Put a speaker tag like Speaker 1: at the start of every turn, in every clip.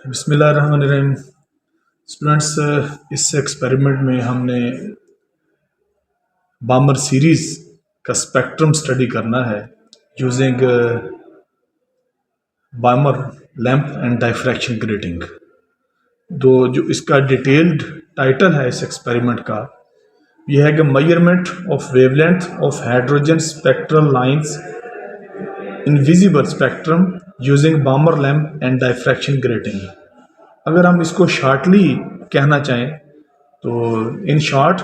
Speaker 1: बिस्मिल्लाहिर्रहमानिर्रहीम। स्टूडेंट्स, इस एक्सपेरिमेंट में हमने बामर सीरीज का स्पेक्ट्रम स्टडी करना है using बामर lamp and diffraction grating. तो जो इसका डिटेल्ड टाइटल है इस एक्सपेरिमेंट का यह है कि measurement of wavelength of hydrogen spectral lines in visible spectrum using बामर lamp and diffraction grating. अगर हम इसको शॉर्टली कहना चाहें तो इन शॉर्ट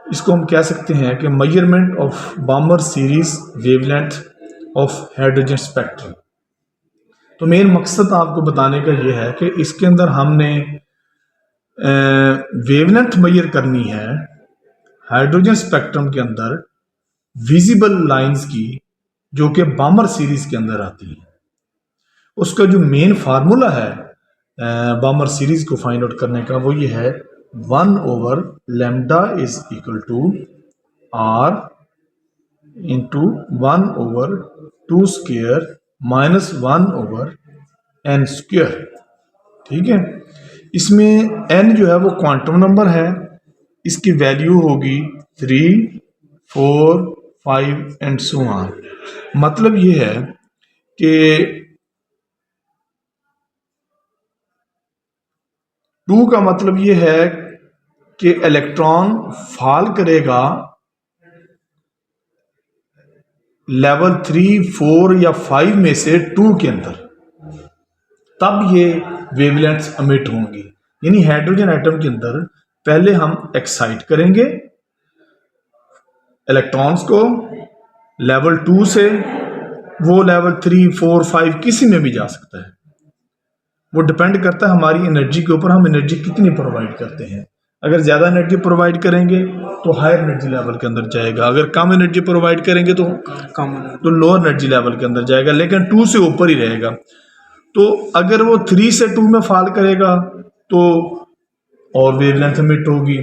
Speaker 1: इसको हम कह सकते हैं कि measurement of बामर series wavelength of hydrogen spectrum. तो मेन मकसद आपको बताने का ये है कि इसके अंदर हमने वेवलेंथ मेजर करनी है हाइड्रोजन स्पेक्ट्रम के अंदर विजिबल लाइंस की, जो कि बामर सीरीज के अंदर आती है। उसका जो मेन फार्मूला है बामर सीरीज को फाइंड आउट करने का वो ये है 1/λ is equal to r into 1/2 square minus 1/n square. ठीक है, इसमें n जो है वो क्वांटम नंबर है, इसकी वैल्यू होगी 3, 4, 5 एंड सो ऑन। मतलब ये है कि 2 का मतलब ये है कि इलेक्ट्रॉन फॉल करेगा लेवल 3, 4 या 5 में से 2 के अंदर, तब ये वेवलेंथ्स एमिट होंगी। यानी हाइड्रोजन एटम के अंदर पहले हम एक्साइट करेंगे इलेक्ट्रॉन्स को लेवल 2 से, वो लेवल 3, 4, 5 किसी में भी जा सकता है। वो डिपेंड करता है हमारी एनर्जी के ऊपर, हम एनर्जी कितनी प्रोवाइड करते हैं। अगर ज़्यादा एनर्जी प्रोवाइड करेंगे तो हायर एनर्जी लेवल के अंदर जाएगा, अगर कम एनर्जी प्रोवाइड करेंगे तो लोअर एनर्जी लेवल के अंदर जाएगा, लेकिन 2 से ऊपर ही रहेगा। तो अगर वो 3 से 2 में फॉल करेगा तो और वेवलेंथ एमिट होगी,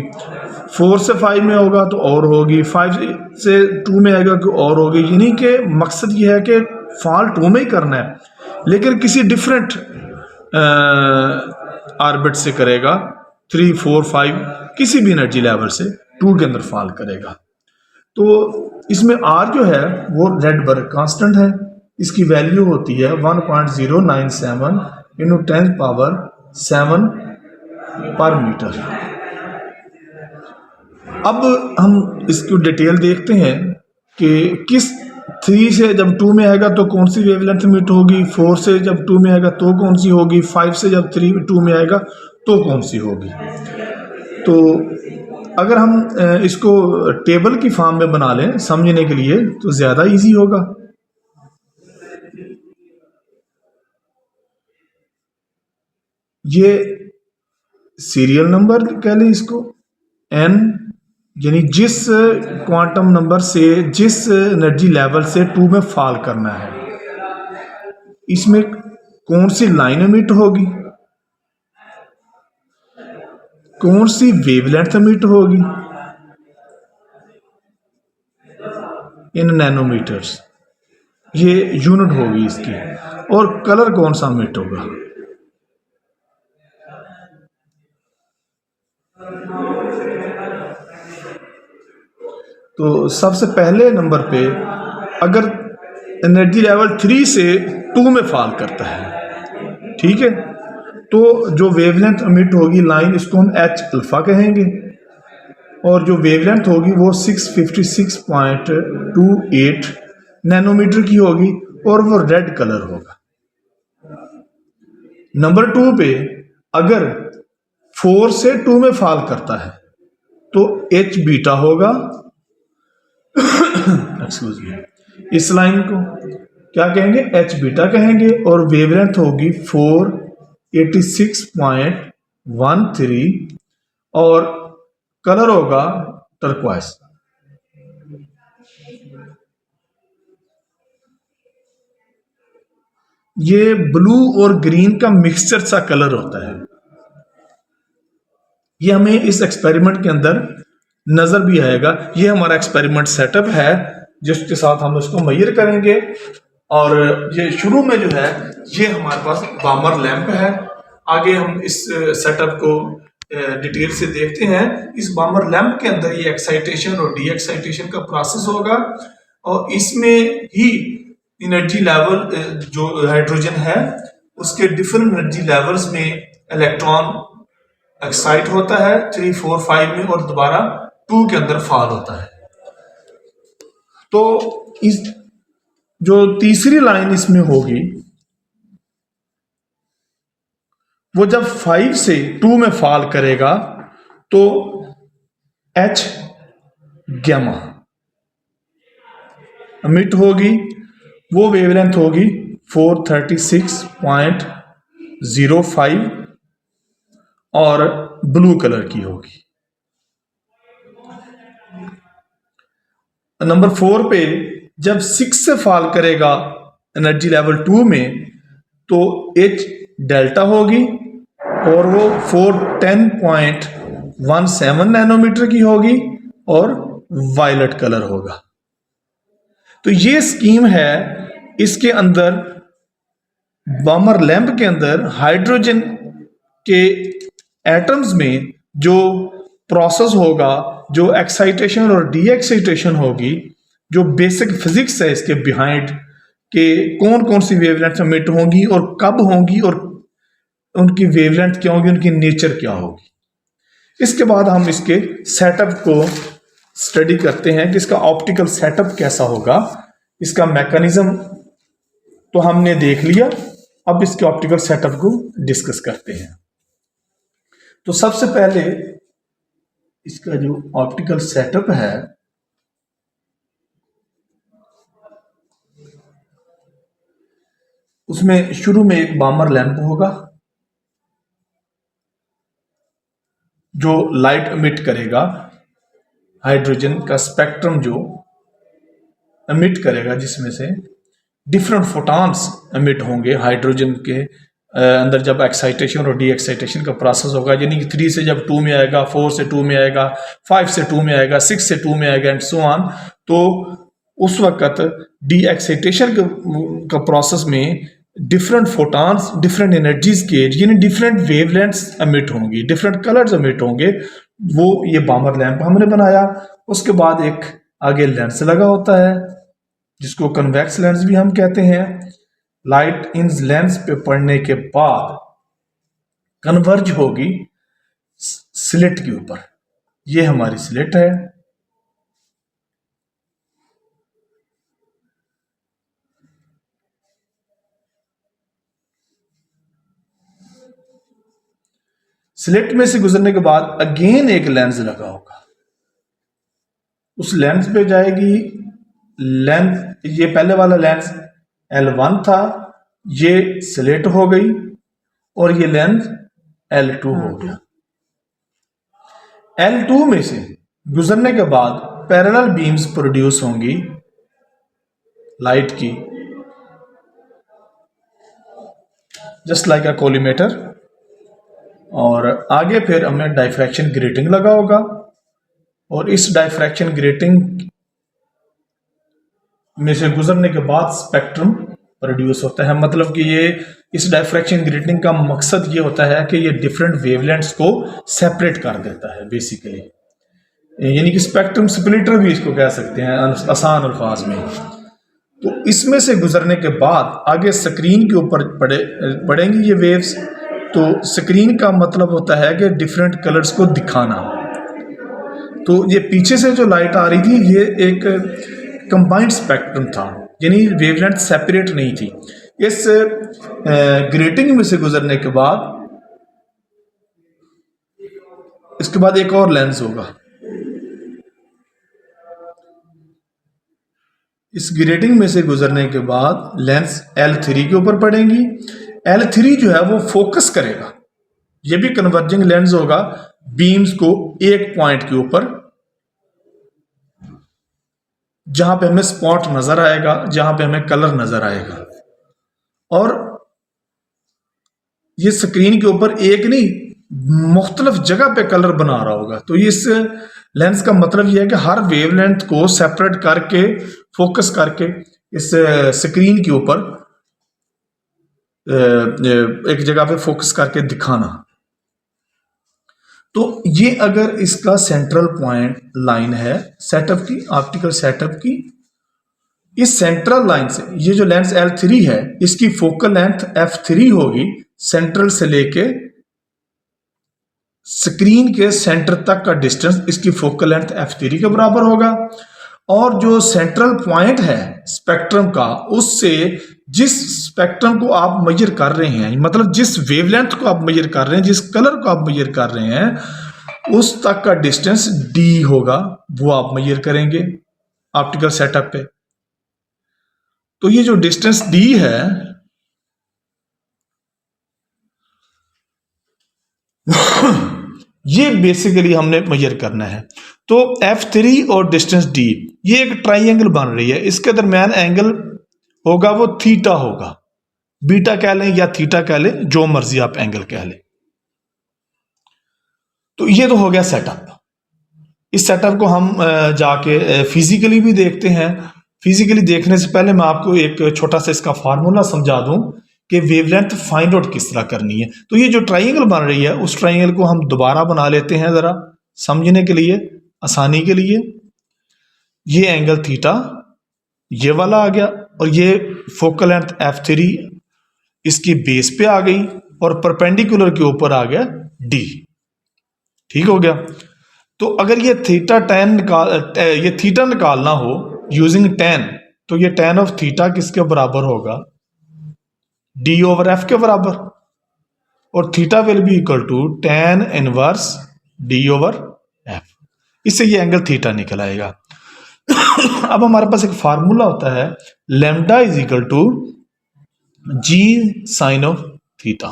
Speaker 1: 4 से 5 में होगा तो और होगी, 5 से 2 में आएगा तो और होगी। यानी कि मकसद ये है कि फॉल 2 में ही करना है, लेकिन किसी डिफरेंट ऑर्बिट से करेगा, 3, 4, 5 किसी भी एनर्जी लेवल से 2 के अंदर फॉल करेगा। तो इसमें R जो है वो रेडबर्ग कांस्टेंट है, इसकी वैल्यू होती है 1.097 इंटू 10⁻7 पर मीटर। अब हम इसको डिटेल देखते हैं कि किस 3 से जब 2 में आएगा तो कौन सी वेवलेंथ एमिट होगी, 4 से जब 2 में आएगा तो कौन सी होगी, 5 से जब 2 में आएगा तो कौन सी होगी। तो अगर हम इसको टेबल की फॉर्म में बना लें समझने के लिए तो ज़्यादा इजी होगा। ये सीरियल नंबर कह लें इसको, n यानी जिस क्वांटम नंबर से, जिस एनर्जी लेवल से 2 में फॉल करना है, इसमें कौन सी लाइन एमिट होगी, कौन सी वेवलेंथ एमिट होगी इन नैनोमीटर्स, ये यूनिट होगी इसकी, और कलर कौन सा एमिट होगा। तो सबसे पहले नंबर पे अगर एनर्जी लेवल 3 से 2 में फॉल करता है, ठीक है, तो जो वेवलेंथ एमिट होगी लाइन, इसको हम H अल्फा कहेंगे, और जो वेवलेंथ होगी वो 656.28 नैनोमीटर की होगी, और वो रेड कलर होगा। नंबर 2 पे अगर 4 से 2 में फॉल करता है तो H बीटा होगा एक्सक्यूज मी, इस लाइन को क्या कहेंगे, H बीटा कहेंगे, और वेवलेंथ होगी 486.13 और कलर होगा टर्क्वाइज। ये ब्लू और ग्रीन का मिक्सचर सा कलर होता है। ये हमें इस एक्सपेरिमेंट के अंदर नजर भी आएगा। ये हमारा एक्सपेरिमेंट सेटअप है जिसके साथ हम इसको मेजर करेंगे और ये शुरू में जो है ये हमारे पास बामर लैंप है। आगे हम इस सेटअप को डिटेल से देखते हैं। इस बामर लैंप के अंदर ये एक्साइटेशन और डी एक्साइटेशन का प्रोसेस होगा और इसमें ही एनर्जी लेवल जो हाइड्रोजन है उसके डिफरेंट एनर्जी लेवल्स में इलेक्ट्रॉन एक्साइट होता है 3, 4, 5 में और दोबारा 2 के अंदर फॉल होता है। तो इस जो तीसरी लाइन इसमें होगी वो जब 5 से 2 में फॉल करेगा तो H गैमा एमिट होगी। वो वेवलेंथ होगी 436.05 और ब्लू कलर की होगी। नंबर 4 पे जब 6 से फॉल करेगा एनर्जी लेवल 2 में तो H डेल्टा होगी और वो 410.17 नैनोमीटर की होगी और वायलेट कलर होगा। तो ये स्कीम है। इसके अंदर बामर लैंप के अंदर हाइड्रोजन के एटम्स में जो प्रोसेस होगा, जो एक्साइटेशन और डी एक्साइटेशन होगी, जो बेसिक फिजिक्स है इसके बिहाइंड के कौन कौन सी वेवलेंथ एमिट होंगी और कब होंगी और उनकी वेवलेंथ क्या होगी, उनकी नेचर क्या होगी। इसके बाद हम इसके सेटअप को स्टडी करते हैं कि इसका ऑप्टिकल सेटअप कैसा होगा। इसका मैकेनिज्म तो हमने देख लिया, अब इसके ऑप्टिकल सेटअप को डिस्कस करते हैं। तो सबसे पहले इसका जो ऑप्टिकल सेटअप है उसमें शुरू में एक बामर लैंप होगा जो लाइट एमिट करेगा, हाइड्रोजन का स्पेक्ट्रम जो एमिट करेगा, जिसमें से डिफरेंट फोटॉन्स एमिट होंगे। हाइड्रोजन के अंदर जब एक्साइटेशन और डी एक्साइटेशन का प्रोसेस होगा, यानी कि 3 से जब 2 में आएगा, 4 से 2 में आएगा, 5 से 2 में आएगा, 6 से 2 में आएगा एंड सो ऑन। तो उस वक्त डी एक्साइटेशन का प्रोसेस में डिफरेंट फोटॉन्स डिफरेंट एनर्जीज के यानी डिफरेंट वेवलेंथ्स एमिट होंगी, डिफरेंट कलर्स एमिट होंगे। वो ये बामर लैंप हमने बनाया। उसके बाद एक आगे लेंस लगा होता है जिसको कन्वेक्स लेंस भी हम कहते हैं। लाइट इन लेंस पे पड़ने के बाद कन्वर्ज होगी स्लिट के ऊपर। ये हमारी स्लिट है। स्लिट में से गुजरने के बाद अगेन एक लेंस लगा होगा, उस लेंस पे जाएगी लेंथ। ये पहले वाला लेंस L1 था, ये स्लिट हो गई और ये लेंस L2 हो गया। L2 में से गुजरने के बाद पैरेलल बीम्स प्रोड्यूस होंगी लाइट की, जस्ट लाइक अ कोलिमेटर। और आगे फिर हमें डायफ्रैक्शन ग्रेटिंग लगा होगा और इस डायफ्रैक्शन ग्रेटिंग में से गुजरने के बाद स्पेक्ट्रम प्रोड्यूस होता है। मतलब कि ये इस डायफ्रैक्शन ग्रेटिंग का मकसद ये होता है कि ये डिफरेंट वेवलेंथ्स को सेपरेट कर देता है बेसिकली, यानी कि स्पेक्ट्रम स्प्लिटर भी इसको कह सकते हैं आसान अल्फाज में। तो इसमें से गुजरने के बाद आगे स्क्रीन के ऊपर पड़ेंगी ये वेव्स। तो स्क्रीन का मतलब होता है कि डिफरेंट कलर्स को दिखाना। तो ये पीछे से जो लाइट आ रही थी ये एक कंबाइंड स्पेक्ट्रम था, यानी वेवलेंथ सेपरेट नहीं थी। इस ग्रेटिंग में से गुजरने के बाद इसके बाद एक और लेंस होगा। इस ग्रेटिंग में से गुजरने के बाद लेंस L3 के ऊपर पड़ेंगी। L3 जो है वो फोकस करेगा, ये भी कन्वर्जिंग लेंस होगा, बीम्स को एक पॉइंट के ऊपर, जहां पे हमें स्पॉट नजर आएगा, जहां पे हमें कलर नजर आएगा। और ये स्क्रीन के ऊपर एक नहीं मुख्तलिफ जगह पे कलर बना रहा होगा। तो इस लेंस का मतलब यह है कि हर वेवलेंथ को सेपरेट करके फोकस करके इस स्क्रीन के ऊपर एक जगह पे फोकस करके दिखाना। तो ये अगर इसका सेंट्रल पॉइंट लाइन है सेटअप की, ऑप्टिकल सेटअप की, इस सेंट्रल लाइन से ये जो लेंस L3 है इसकी फोकल लेंथ f3 होगी, सेंट्रल से लेके स्क्रीन के सेंटर तक का डिस्टेंस इसकी फोकल लेंथ f3 के बराबर होगा। और जो सेंट्रल पॉइंट है स्पेक्ट्रम का, उससे जिस स्पेक्ट्रम को आप मेजर कर रहे हैं, मतलब जिस वेवलेंथ को आप मेजर कर रहे हैं, जिस कलर को आप मेजर कर रहे हैं, उस तक का डिस्टेंस d होगा, वो आप मेजर करेंगे ऑप्टिकल सेटअप पे। तो ये जो डिस्टेंस d है ये बेसिकली हमने मेजर करना है। तो f3 और डिस्टेंस d, ये एक ट्राइंगल बन रही है, इसके दरमियान एंगल होगा वो थीटा होगा, बीटा कह लें या थीटा कह लें, जो मर्जी आप एंगल कह लें। तो ये तो हो गया सेटअप। इस सेटअप को हम जाके फिजिकली भी देखते हैं। फिजिकली देखने से पहले मैं आपको एक छोटा सा इसका फार्मूला समझा दूं कि वेवलेंथ फाइंड आउट किस तरह करनी है। तो ये जो ट्राइंगल बन रही है उस ट्राइंगल को हम दोबारा बना लेते हैं जरा समझने के लिए, आसानी के लिए। ये एंगल थीटा ये वाला आ गया, और ये फोकल लेंथ f3 इसकी बेस पे आ गई, और परपेंडिकुलर के ऊपर आ गया d। ठीक हो गया। तो अगर ये ये थीटा निकालना हो यूजिंग tan, तो ये tan ऑफ थीटा किसके बराबर होगा, d ओवर f के बराबर, और theta will be equal to tan inverse d over f। इससे ये एंगल थीटा निकल आएगा। अब हमारे पास एक फार्मूला होता है lambda is equal to g sine of theta.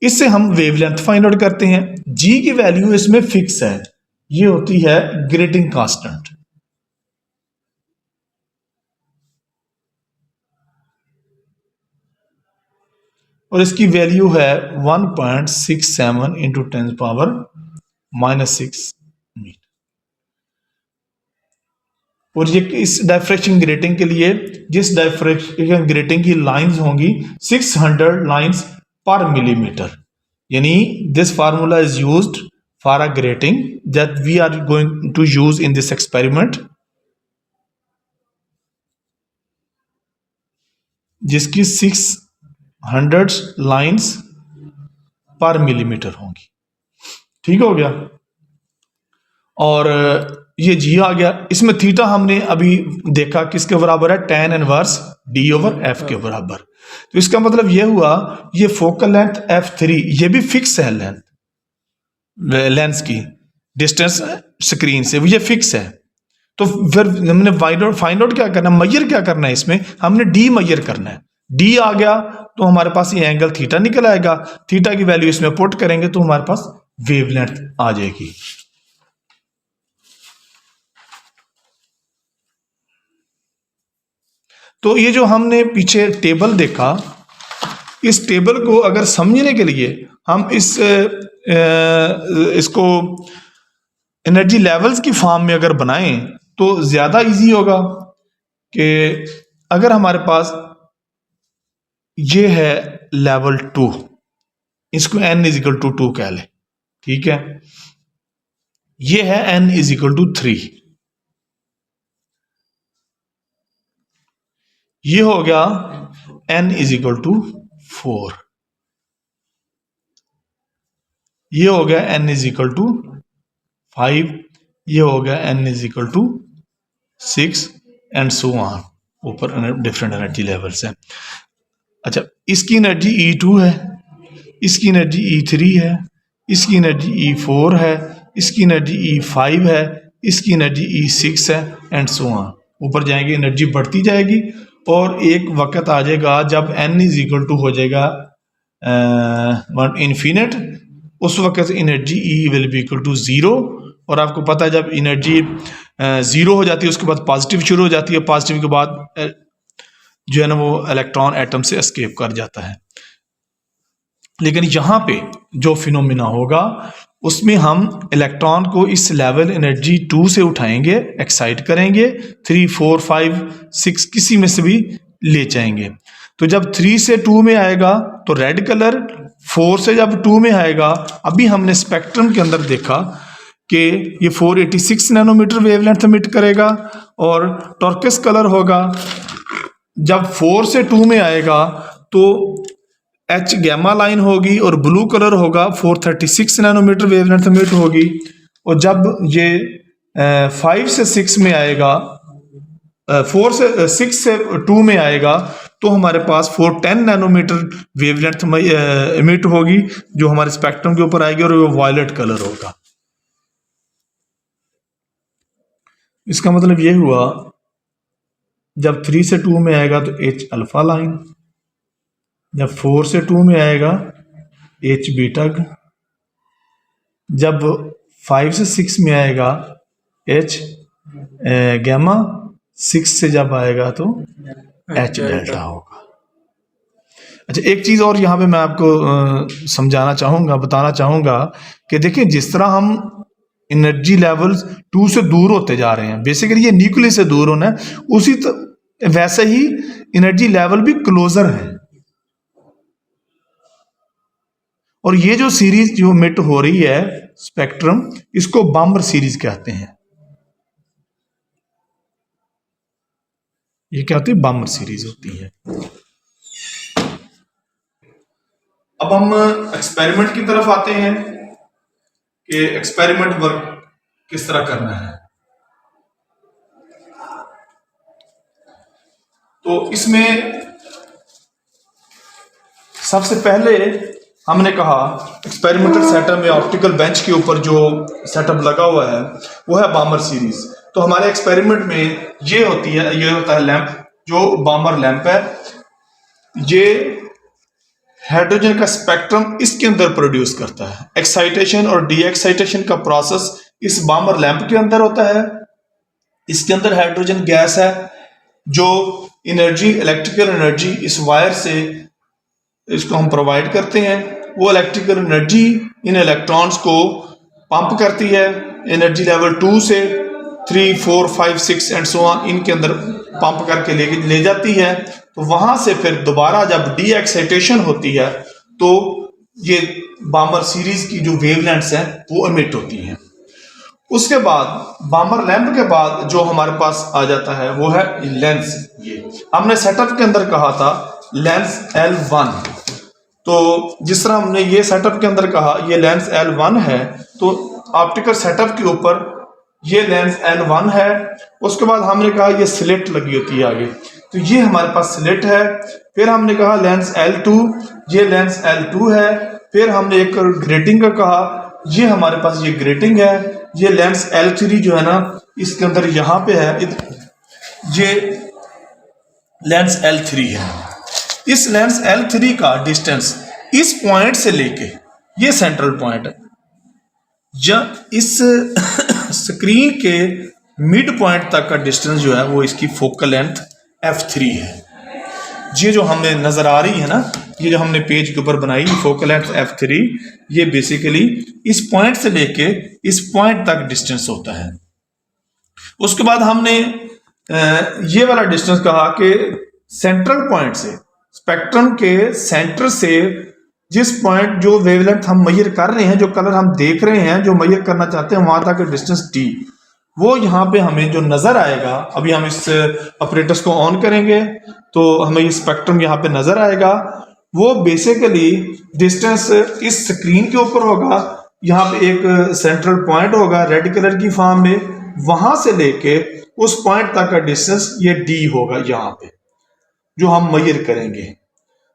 Speaker 1: इससे हम वेवलेंथ फाइंड आउट करते हैं। g की वैल्यू इसमें फिक्स है, ये होती है ग्रेटिंग कांस्टेंट। और इसकी वैल्यू है 1.67 इंटू 10 पावर -6 मीटर। और ये इस डायफ्रैक्शन ग्रेटिंग के लिए, जिस डायफ्रैक्शन ग्रेटिंग की लाइंस होंगी 600 लाइंस पर मिलीमीटर, यानी this formula is used for a grating that we are going to use in this experiment, जिसकी 600 लाइंस पर मिलीमीटर होंगी। ठीक हो गया। और ये जी आ गया। इसमें थीटा हमने अभी देखा किसके बराबर है, tan inverse d over f के बराबर। तो इसका मतलब ये हुआ ये फोकल लेंथ f3 ये भी फिक्स है, लेंस की डिस्टेंस स्क्रीन से ये फिक्स है। तो फिर हमने फाइंड आउट क्या करना, मेजर क्या करना है, इसमें हमने d मेजर करना है। d आ गया तो हमारे पास ये एंगल थीटा निकल आएगा। थीटा की वैल्यू इसमें पुट करेंगे तो हमारे पास वेवलेंथ आ जाएगी। तो ये जो हमने पीछे टेबल देखा, इस टेबल को अगर समझने के लिए हम इसको एनर्जी लेवल्स की फॉर्म में अगर बनाएं तो ज्यादा इजी होगा। कि अगर हमारे पास ये है लेवल 2, इसको n इज इक्वल टू 2 कह ले, ठीक है। ये है n इज इक्वल टू 3, ये हो गया n इज इक्वल टू 4, ये हो गया n इज इक्वल टू 5, ये हो गया n is equal to 6 and so on. ऊपर डिफरेंट एनर्जी लेवल्स हैं। अच्छा, इसकी एनर्जी E2 है, इसकी एनर्जी E3 है, इसकी एनर्जी E4 है, इसकी एनर्जी E5 है, इसकी एनर्जी E6 है एंड सो ऑन। ऊपर जाएंगे एनर्जी बढ़ती जाएगी और एक वक्त आ जाएगा जब n इज इक्वल टू हो जाएगा इन्फिनिट। उस वक्त energy E will be equal to 0। और आपको पता है जब एनर्जी 0 हो जाती है उसके बाद पॉजिटिव शुरू हो जाती है, पॉजिटिव के बाद जो है ना वो इलेक्ट्रॉन एटम से एस्केप कर जाता है। लेकिन यहाँ पे जो फिनोमिना होगा उसमें हम इलेक्ट्रॉन को इस लेवल एनर्जी 2 से उठाएंगे, एक्साइट करेंगे, 3, 4, 5, 6 किसी में से भी ले जाएंगे। तो जब 3 से 2 में आएगा तो रेड कलर, 4 से जब 2 में आएगा, अभी हमने स्पेक्ट्रम के अंदर देखा कि ये 486 नैनोमीटर वेवलेंथ एमिट करेगा और टर्किस कलर होगा। जब 4 से 2 में आएगा तो एच गैमा लाइन होगी और ब्लू कलर होगा, 436 नैनोमीटर वेवलेंथ एमिट होगी। और जब ये 5 से 6 में आएगा, 4 से 6 से 2 में आएगा तो हमारे पास 410 नैनोमीटर वेवलेंथ एमिट होगी, जो हमारे स्पेक्ट्रम के ऊपर आएगी और वो वायलेट कलर होगा। इसका मतलब ये हुआ जब 3 से 2 में आएगा तो H अल्फा लाइन, जब 4 से 2 में आएगा H बीटा, जब 5 से 6 में आएगा H गैमा, 6 से जब आएगा तो H डेल्टा होगा। अच्छा, एक चीज़ और यहाँ पे मैं आपको समझाना चाहूँगा, बताना चाहूँगा कि देखिए जिस तरह हम एनर्जी लेवल्स 2 से दूर होते जा रहे हैं, बेसिकली ये न्यूक्लियस से दूर होना है, उसी वैसे ही एनर्जी लेवल भी क्लोजर है। और ये जो सीरीज जो एमिट हो रही है स्पेक्ट्रम, इसको बामर सीरीज कहते हैं। ये क्या होती है? बामर सीरीज होती है। अब हम एक्सपेरिमेंट की तरफ आते हैं कि एक्सपेरिमेंट वर्क किस तरह करना है। तो इसमें सबसे पहले हमने कहा एक्सपेरिमेंटल सेटअप में ऑप्टिकल बेंच के ऊपर जो सेटअप लगा हुआ है वो है बामर सीरीज। तो हमारे एक्सपेरिमेंट में ये होता है लैंप, जो बामर लैंप है। ये हाइड्रोजन का स्पेक्ट्रम इसके अंदर प्रोड्यूस करता है। एक्साइटेशन और डी एक्साइटेशन का प्रोसेस इस बामर लैंप के अंदर होता है। इसके अंदर हाइड्रोजन गैस है, जो एनर्जी, इलेक्ट्रिकल एनर्जी इस वायर से इसको हम प्रोवाइड करते हैं। वो इलेक्ट्रिकल एनर्जी इन इलेक्ट्रॉन्स को पंप करती है, एनर्जी लेवल 2 से 3, 4, 5, 6 एंड सो ऑन इनके अंदर पंप करके ले जाती है। तो वहां से फिर दोबारा जब डी एक्साइटेशन होती है तो ये बामर सीरीज की जो वेवलेंथ्स हैं वो एमिट होती हैं। उसके बाद बामर लैंप के बाद जो हमारे पास आ जाता है वो है लेंस। ये हमने सेटअप के अंदर कहा था लेंस L1। तो जिस तरह हमने ये सेटअप के अंदर कहा ये लेंस L1 है, तो ऑप्टिकल सेटअप के ऊपर ये लेंस L1 है। उसके बाद हमने कहा ये स्लिट लगी होती है आगे, तो ये हमारे पास स्लिट है। फिर हमने कहा लेंस L2, ये लेंस L2 है। फिर हमने एक ग्रेटिंग का कहा, ये हमारे पास ये ग्रेटिंग है। ये लेंस L3 जो है ना इसके अंदर यहाँ पे है, ये लेंस L3 है। इस लेंस L3 का डिस्टेंस इस पॉइंट से लेके ये सेंट्रल पॉइंट है, इस स्क्रीन के मिड पॉइंट तक का डिस्टेंस जो है वो इसकी फोकल लेंथ F3 है। ये जो हमें नजर आ रही है ना, ये जो हमने पेज के ऊपर बनाई फोकल लेंथ F3, ये बेसिकली इस पॉइंट से लेके इस पॉइंट तक डिस्टेंस होता है। उसके बाद हमने ये वाला डिस्टेंस कहा कि सेंट्रल पॉइंट से, स्पेक्ट्रम के सेंटर से जिस पॉइंट जो वेवलेंथ हम मेजर कर रहे हैं, जो कलर हम देख रहे हैं, जो मेजर करना चाहते हैं, वहां तक डिस्टेंस D, वो यहाँ पे हमें जो नजर आएगा, अभी हम इस ऑपरेटर्स को ऑन करेंगे तो हमें ये स्पेक्ट्रम यहाँ पे नजर आएगा। वो बेसिकली डिस्टेंस इस स्क्रीन के ऊपर होगा, यहाँ पे एक सेंट्रल पॉइंट होगा रेड कलर की फॉर्म में, वहां से लेके उस पॉइंट तक का डिस्टेंस ये D होगा यहाँ पे जो हम मेजर करेंगे।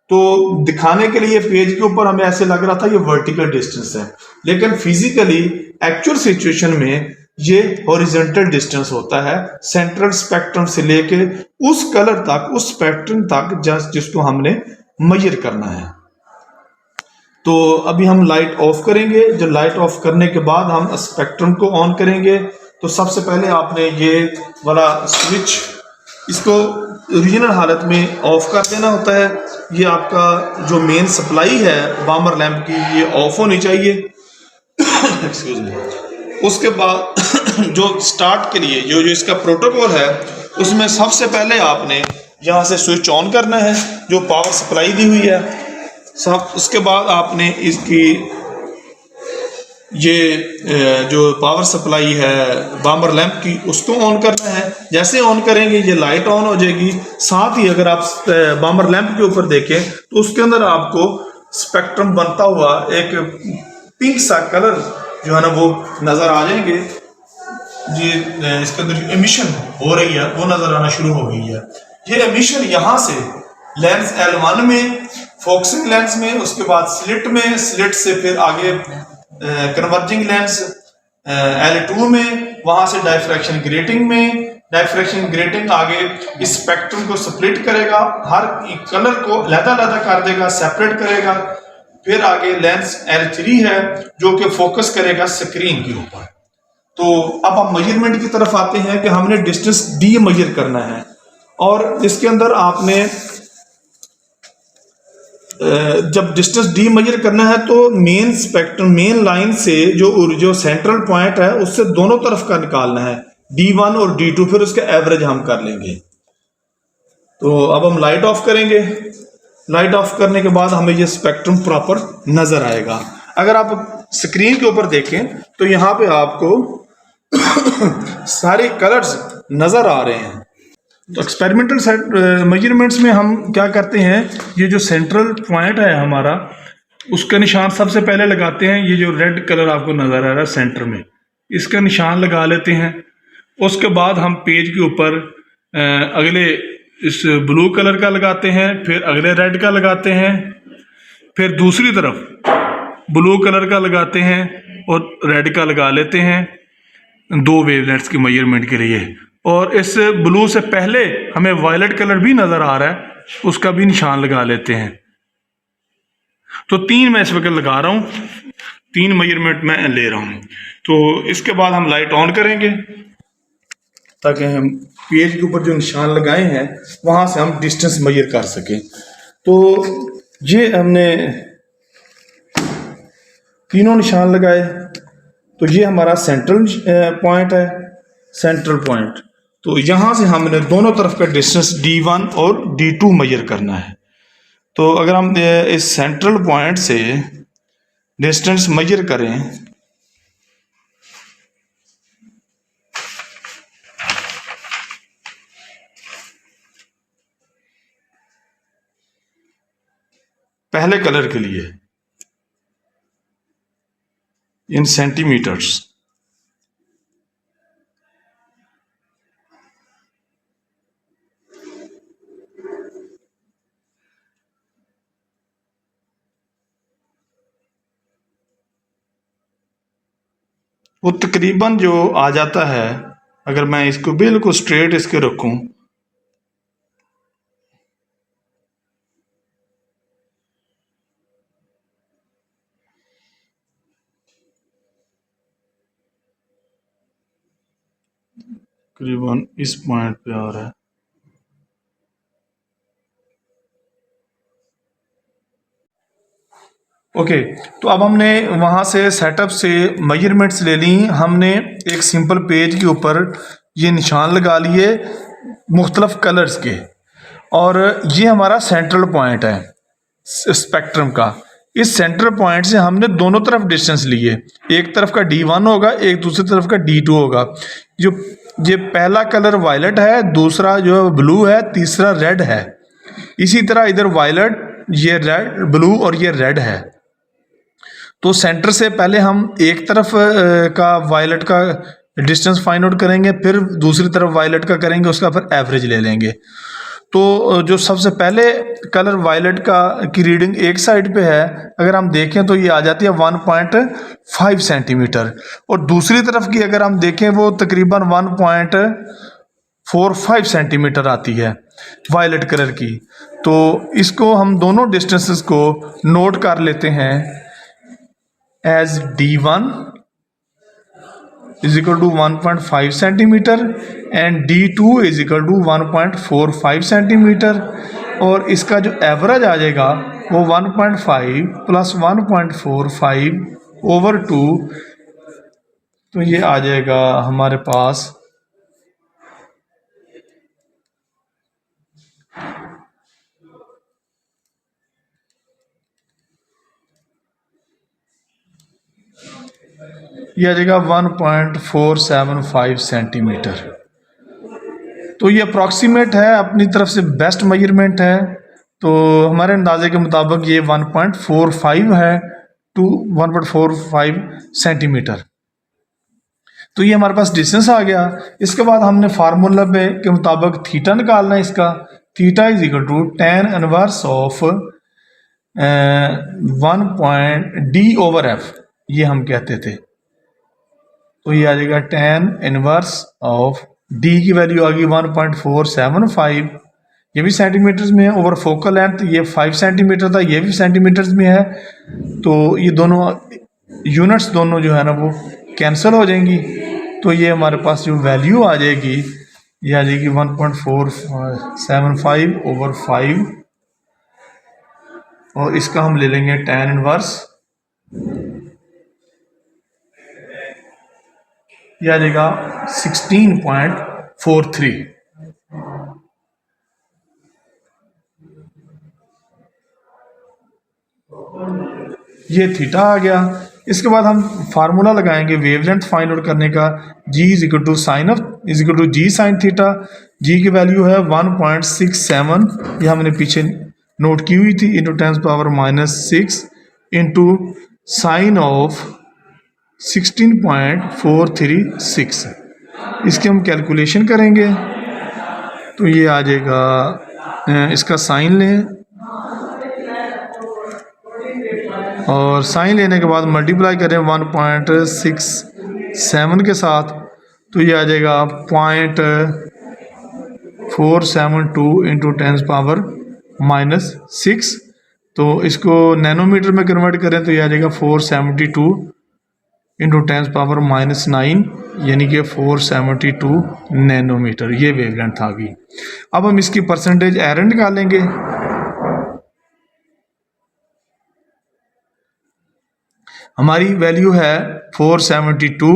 Speaker 1: तो दिखाने के लिए पेज के ऊपर हमें ऐसे लग रहा था ये वर्टिकल डिस्टेंस है, लेकिन फिजिकली एक्चुअल सिचुएशन में ये हॉरिजॉन्टल डिस्टेंस होता है सेंट्रल स्पेक्ट्रम से लेके उस कलर तक, उस स्पेक्ट्रम तक जिसको हमने मेजर करना है। तो अभी हम लाइट ऑफ करेंगे। जो लाइट ऑफ करने के बाद हम स्पेक्ट्रम को ऑन करेंगे। तो सबसे पहले आपने ये वाला स्विच, इसको ओरिजिनल हालत में ऑफ कर देना होता है। ये आपका जो मेन सप्लाई है बामर लैंप की, ये ऑफ होनी चाहिए। Excuse me. उसके बाद जो स्टार्ट के लिए जो जो इसका प्रोटोकॉल है, उसमें सबसे पहले आपने यहाँ से स्विच ऑन करना है, जो पावर सप्लाई दी हुई है सब। उसके बाद आपने इसकी ये जो पावर सप्लाई है बामर लैंप की, उसको ऑन करना है। जैसे ऑन करेंगे ये लाइट ऑन हो जाएगी। साथ ही अगर आप बामर लैंप के ऊपर देखें तो उसके अंदर आपको स्पेक्ट्रम बनता हुआ एक पिंक सा कलर जो है ना वो नज़र आ जाएंगे। ये इसके अंदर जो एमिशन हो रही है वो नज़र आना शुरू हो गई है। ये एमिशन यहाँ से लेंस L1 में, फोकसिंग लेंस में, उसके बाद स्लिट में, स्लिट से फिर आगे कन्वर्जिंग लेंस L2 में, वहां से डायफ्रैक्शन ग्रेटिंग में, डायफ्रैक्शन ग्रेटिंग आगे इस स्पेक्ट्रम को स्प्लिट करेगा, हर कलर को अलग-अलग कर देगा, सेपरेट करेगा। फिर आगे लेंस L3 है जो कि फोकस करेगा स्क्रीन के ऊपर। तो अब हम मेजरमेंट की तरफ आते हैं कि हमने डिस्टेंस D मेजर करना है, और इसके अंदर आपने जब डिस्टेंस D मेजर करना है तो मेन स्पेक्ट्रम, मेन लाइन से जो सेंट्रल पॉइंट है उससे दोनों तरफ का निकालना है, D1 और D2, फिर उसका एवरेज हम कर लेंगे। तो अब हम लाइट ऑफ करेंगे। लाइट ऑफ करने के बाद हमें ये स्पेक्ट्रम प्रॉपर नजर आएगा। अगर आप स्क्रीन के ऊपर देखें तो यहाँ पे आपको सारे कलर्स नजर आ रहे हैं। तो एक्सपेरिमेंटल मेजरमेंट्स में हम क्या करते हैं, ये जो सेंट्रल पॉइंट है हमारा, उसका निशान सबसे पहले लगाते हैं। ये जो रेड कलर आपको नज़र आ रहा है सेंटर में, इसका निशान लगा लेते हैं। उसके बाद हम पेज के ऊपर अगले इस ब्लू कलर का लगाते हैं, फिर अगले रेड का लगाते हैं, फिर दूसरी तरफ ब्लू कलर का लगाते हैं और रेड का लगा लेते हैं, 2 वेवलेट्स की मेजरमेंट के लिए। और इस ब्लू से पहले हमें वायलेट कलर भी नज़र आ रहा है, उसका भी निशान लगा लेते हैं। तो 3 मैं इस वक्त लगा रहा हूँ, 3 मेजरमेंट मैं ले रहा हूँ। तो इसके बाद हम लाइट ऑन करेंगे ताकि हम पेज के ऊपर जो निशान लगाए हैं वहाँ से हम डिस्टेंस मेजर कर सकें। तो ये हमने तीनों निशान लगाए। तो ये हमारा सेंट्रल पॉइंट है, सेंट्रल पॉइंट। तो यहाँ से हमने दोनों तरफ का डिस्टेंस D1 और D2 मेजर करना है। तो अगर हम इस सेंट्रल पॉइंट से डिस्टेंस मेजर करें, पहले कलर के लिए इन सेंटीमीटर्स, वो तकरीबन जो आ जाता है, अगर मैं इसको बिल्कुल स्ट्रेट इसके रखूं, तकरीबन इस पॉइंट पे आ रहा है। ओके, तो अब हमने वहाँ से सेटअप से मेजरमेंट्स ले ली। हमने एक सिंपल पेज के ऊपर ये निशान लगा लिए मुख्तलिफ कलर्स के, और ये हमारा सेंट्रल पॉइंट है स्पेक्ट्रम का। इस सेंट्रल पॉइंट से हमने दोनों तरफ डिस्टेंस लिए, एक तरफ का D1 होगा, एक दूसरी तरफ का D2 होगा। जो ये पहला कलर वायलेट है, दूसरा जो ब्लू है, तीसरा रेड है। इसी तरह इधर वायलेट, ये रेड, ब्लू और ये रेड है। तो सेंटर से पहले हम एक तरफ का वायलेट का डिस्टेंस फाइंड आउट करेंगे, फिर दूसरी तरफ वायलेट का करेंगे, उसका फिर एवरेज ले लेंगे। तो जो सबसे पहले कलर वायलेट का की रीडिंग एक साइड पे है, अगर हम देखें तो ये आ जाती है 1.5 सेंटीमीटर, और दूसरी तरफ की अगर हम देखें वो तकरीबन 1.45 सेंटीमीटर आती है वायलेट कलर की। तो इसको हम दोनों डिस्टेंसेस को नोट कर लेते हैं as D1 is equal to 1.5 centimetre and D2 is equal to 1.45 centimetre, और इसका जो एवरेज आ जाएगा वो 1.5 प्लस 1.45 ओवर 2 तो ये आ जाएगा हमारे पास ये आ जाएगा 1.475 सेंटीमीटर। तो ये अप्रॉक्सीमेट है, अपनी तरफ से बेस्ट मेजरमेंट है। तो हमारे अंदाजे के मुताबिक ये 1.45 है टू 1.45 सेंटीमीटर। तो ये हमारे पास डिस्टेंस आ गया। इसके बाद हमने फार्मूला के मुताबिक थीटा निकालना है इसका। Theta is equal to tan inverse of 1.d/f, ये हम कहते थे। तो ये आ जाएगा tan इनवर्स ऑफ d की वैल्यू आ गई 1.475, ये भी सेंटीमीटर्स में है। ओवर फोकल लेंथ ये 5 सेंटीमीटर था, ये भी सेंटीमीटर्स में है। तो ये दोनों यूनिट्स दोनों जो है ना वो कैंसिल हो जाएंगी। तो ये हमारे पास जो वैल्यू आ जाएगी ये आ जाएगी 1.475/5, और इसका हम ले लेंगे tan इनवर्स, ये आ जाएगा 16.43। ये थीटा आ गया। इसके बाद हम फार्मूला लगाएंगे वेवलेंथ फाइंड आउट करने का। G is equal to sine of is equal to G sine theta. G की वैल्यू है 1.67, ये हमने पीछे नोट की हुई थी, इंटू 10⁻⁻6 इंटू साइन ऑफ 16.436। इसकी हम कैलकुलेशन करेंगे तो ये आ जाएगा, इसका साइन लें और साइन लेने के बाद मल्टीप्लाई करें 1.67 के साथ, तो ये आ जाएगा 0.472 इंटू 10⁻⁻6। तो इसको नैनोमीटर में कन्वर्ट करें तो ये आ जाएगा 472 इंटू 10⁻⁻9, यानी कि 472 नैनोमीटर। ये वेवलेंथ आ गई। अब हम इसकी परसेंटेज एरर निकालेंगे। हमारी वैल्यू है 472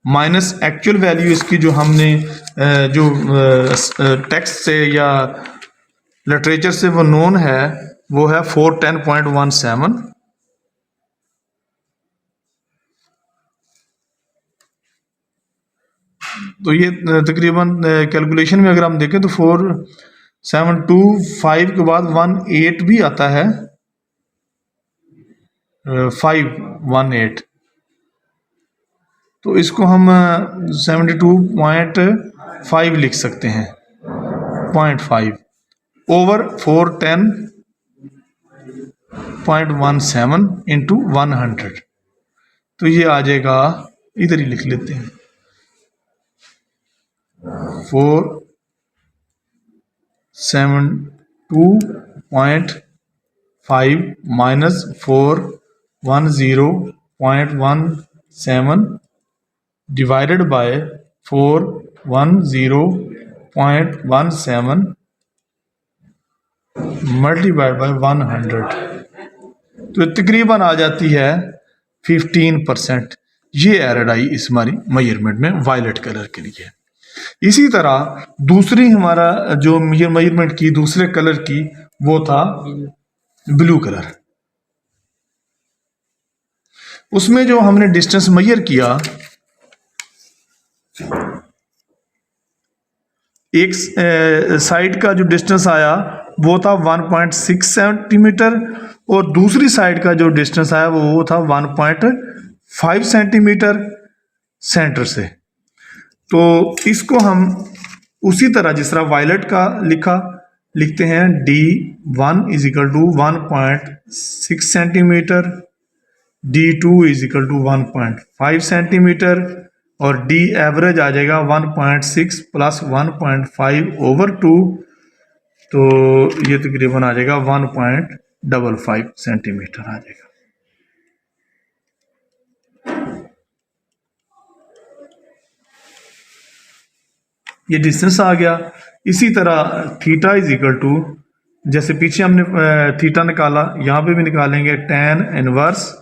Speaker 1: माइनस एक्चुअल वैल्यू इसकी जो हमने जो टेक्स्ट से या लिटरेचर से वो नोन है वो है 410.17। तो ये तकरीबन कैलकुलेशन में अगर हम देखें तो 4725 के बाद 18 भी आता है, 518। तो इसको हम 72.5 लिख सकते हैं, 0.5 ओवर 410.17 इंटू 100। तो ये आ जाएगा, इधर ही लिख लेते हैं, 472.5 minus 410.17 divided by 410.17 multiplied by 100। तो तकरीबन आ जाती है 15%। ये एरर आई इस हमारी मेजरमेंट में वायलेट कलर के लिए। इसी तरह दूसरी हमारा जो मेजरमेंट की दूसरे कलर की वो था ब्लू कलर। उसमें जो हमने डिस्टेंस मेजर किया, एक साइड का जो डिस्टेंस आया वो था 1.6 सेंटीमीटर और दूसरी साइड का जो डिस्टेंस आया वो था 1.5 सेंटीमीटर सेंटर से। तो इसको हम उसी तरह जिस तरह वायलेट का लिखते हैं, D1 is equal to 1.6 centimetre, D2 is equal to 1.5 centimetre और D एवरेज आ जाएगा 1.6 प्लस 1.5 ओवर 2। तो ये तकरीबन आ जाएगा 1.55 सेंटीमीटर आ जाएगा। ये डिस्टेंस आ गया। इसी तरह थीटा इज इक्वल टू, जैसे पीछे हमने थीटा निकाला, यहाँ पे भी निकालेंगे tan inverse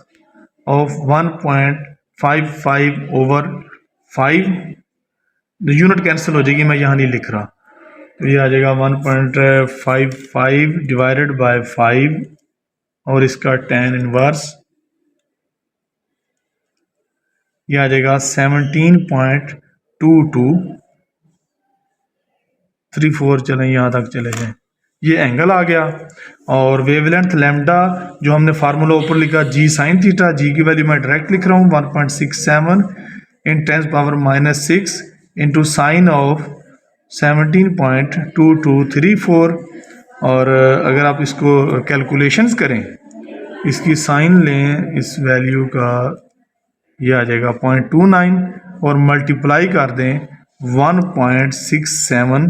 Speaker 1: of 1.475 5/5 unit cancel हो जाएगी, मैं यहाँ नहीं लिख रहा, तो ये आ जाएगा 1.55 डिवाइडेड बाय 5 और इसका tan इनवर्स ये आ जाएगा 17.2234। चलें यहाँ तक चले जाएं, ये एंगल आ गया। और वेवलेंथ लैम्डा जो हमने फार्मूला ऊपर लिखा जी साइन थीटा, जी की वैल्यू मैं डायरेक्ट लिख रहा हूँ 1.67 इन 10⁻⁻6 इंटू साइन ऑफ 17.2234। और अगर आप इसको कैलकुलेशंस करें, इसकी साइन लें इस वैल्यू का, ये आ जाएगा 0.29 और मल्टीप्लाई कर दें 1.67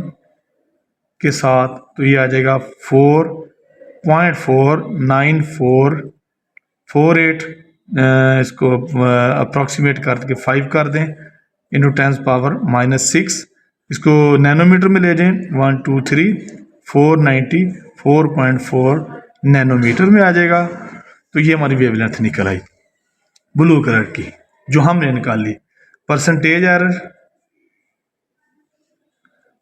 Speaker 1: के साथ, तो ये आ जाएगा 4.49448। इसको अप्रॉक्सीमेट करके 5 कर दें इंटू 10⁻⁻6, इसको नैनोमीटर में ले जाएं 1 2 3 494.4 नैनोमीटर में आ जाएगा। तो ये हमारी वेवलेंथ निकल आई ब्लू कलर की जो हमने निकाली। परसेंटेज एरर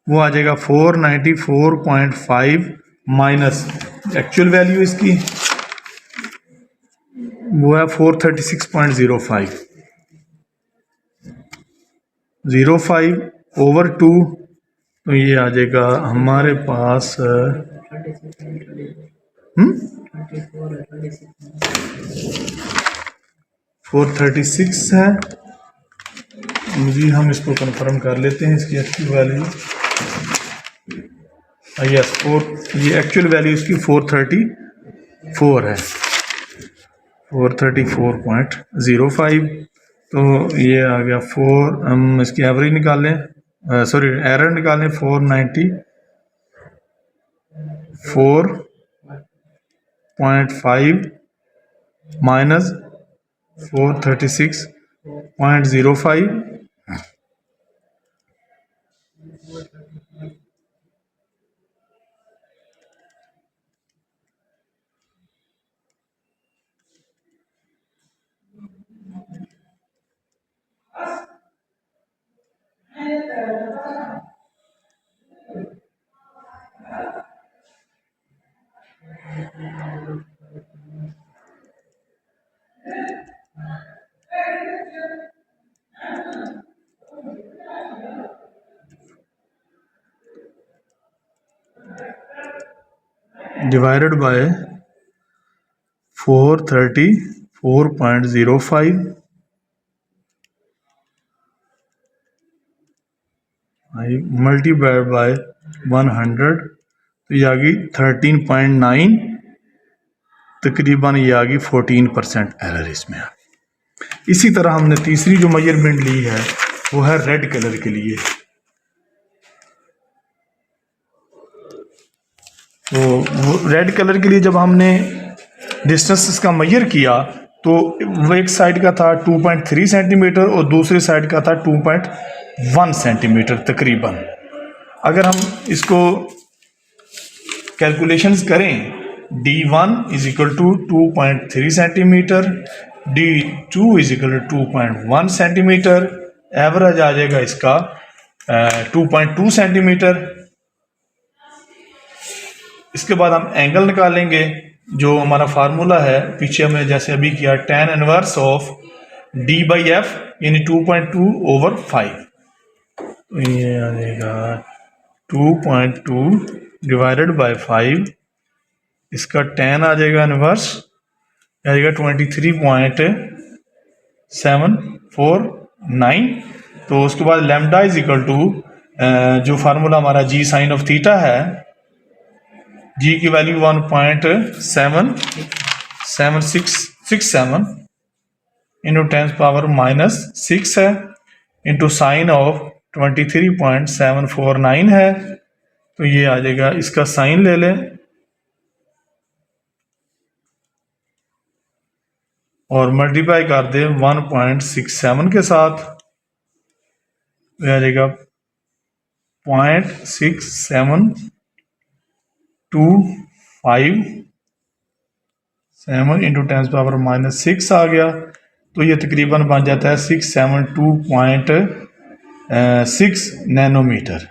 Speaker 1: वो आ जाएगा 494.5 माइनस एक्चुअल वैल्यू इसकी वो है 436.05 ओवर 2, तो ये आ जाएगा हमारे पास 436 है जी। हम इसको कंफर्म कर लेते हैं इसकी एक्चुअल वैल्यू। यस, ये एक्चुअल वैल्यू इसकी 434 है, 434.05। तो ये आ गया 4, हम इसकी एवरेज निकालें, सॉरी एरर निकालें 494.5 minus 436.05। Divided by 434.05 multiplied by 100, तो ये आ गई 13.9, तकरीबन ये आ गई 14% एरर इसमें। इसी तरह हमने तीसरी जो मेजरमेंट ली है वो है रेड कलर के लिए। तो रेड कलर के लिए जब हमने डिस्टेंस इसका मेजर किया तो वो एक साइड का था 2.3 सेंटीमीटर और दूसरी साइड का था 2.1 सेंटीमीटर तकरीबन। अगर हम इसको कैलकुलेशंस करें, D1 is equal to 2.3 centimetre, D2 is equal to 2.1 centimetre, average आ जाएगा इसका 2.2 सेंटीमीटर। इसके बाद हम एंगल निकालेंगे, जो हमारा फार्मूला है पीछे हमने जैसे अभी किया, tan इनवर्स ऑफ D/F यानी 2.2 ओवर 5। तो ये आ जाएगा 2.2 डिवाइडेड बाय 5, इसका tan आ जाएगा इनवर्स आ जाएगा 23.749। तो उसके बाद लैम्डा इज इक्वल टू जो फार्मूला हमारा जी साइन ऑफ थीटा है, जी की वैल्यू 1.7767 इंटू 10⁻⁻6 है, इंटू साइन ऑफ 23.749 है। तो ये आ जाएगा, इसका साइन ले लें और मल्टीप्लाई कर दें 1.67 के साथ, तो आ जाएगा 0.6725 इंटू 10⁻⁻6 आ गया। तो ये तकरीबन बन जाता है 672.6 नैनोमीटर।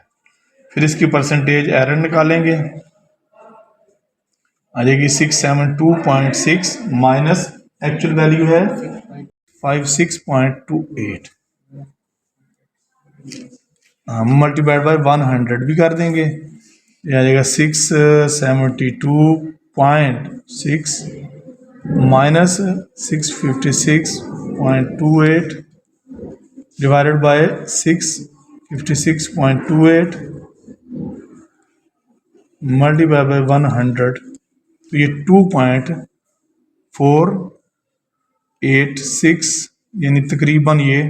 Speaker 1: फिर इसकी परसेंटेज एरर निकालेंगे, आ जाएगी 672.6 माइनस एक्चुअल वैल्यू है 56.28, मल्टीप्लाइड बाय 100 भी कर देंगे, ये आ जाएगा 672.6 minus 656.28 divided by 656.28 multiply by 100, तो ये 2.486 यानी तकरीबन ये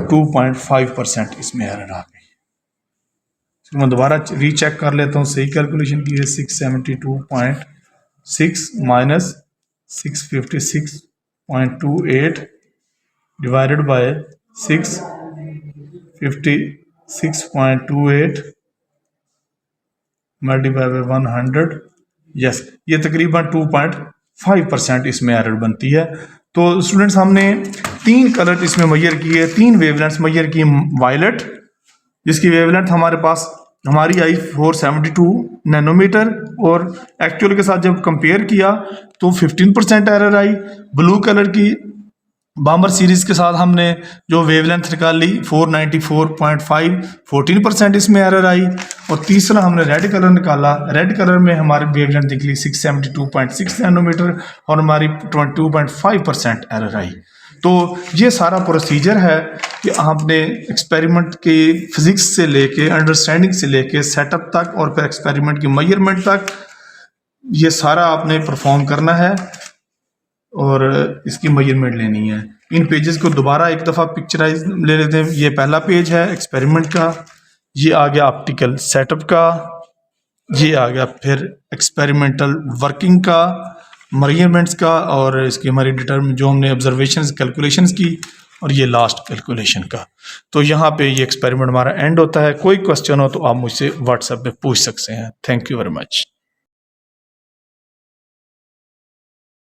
Speaker 1: 2.5% इसमें एरर आ गई। इसको मैं दोबारा रीचेक कर लेता हूँ, सही कैलकुलेशन की है। 672.6 minus 656.28 divided by 656.28 multiply by 100, yes, ये तकरीबन 2.5% इसमें एरर बनती है। तो स्टूडेंट्स हमने 3 कलर इसमें मेजर किए, 3 वेवलेंथ्स मेजर की। वायलेट जिसकी वेवलेंथ हमारे पास हमारी आई 472 नैनोमीटर और एक्चुअल के साथ जब कंपेयर किया तो 15% एरर आई। ब्लू कलर की बामर सीरीज के साथ हमने जो वेवलेंथ निकाली 494.5, 14% इसमें एरर आई। और तीसरा हमने रेड कलर निकाला, रेड कलर में हमारी वेवलेंथ निकली 672.6 नैनोमीटर और हमारी 22.5% एरर आई। तो ये सारा प्रोसीजर है कि आपने एक्सपेरिमेंट के फिजिक्स से लेके अंडरस्टैंडिंग से लेके सेटअप तक और फिर एक्सपेरिमेंट की मेजरमेंट तक ये सारा आपने परफॉर्म करना है और इसकी मेजरमेंट लेनी है। इन पेजेस को दोबारा एक दफ़ा पिक्चराइज ले लेते हैं। ये पहला पेज है एक्सपेरिमेंट का, ये आ गया ऑप्टिकल सेटअप का, ये आ गया फिर एक्सपेरिमेंटल वर्किंग का, मेजरमेंट्स का और इसकी हमारी डिटर्मिन जो हमने ऑब्जर्वेशंस कैलकुलेशंस की और ये लास्ट कैलकुलेशन का। तो यहाँ पे ये एक्सपेरिमेंट हमारा एंड होता है। कोई क्वेश्चन हो तो आप मुझसे व्हाट्सएप पे पूछ सकते हैं। Thank you very much.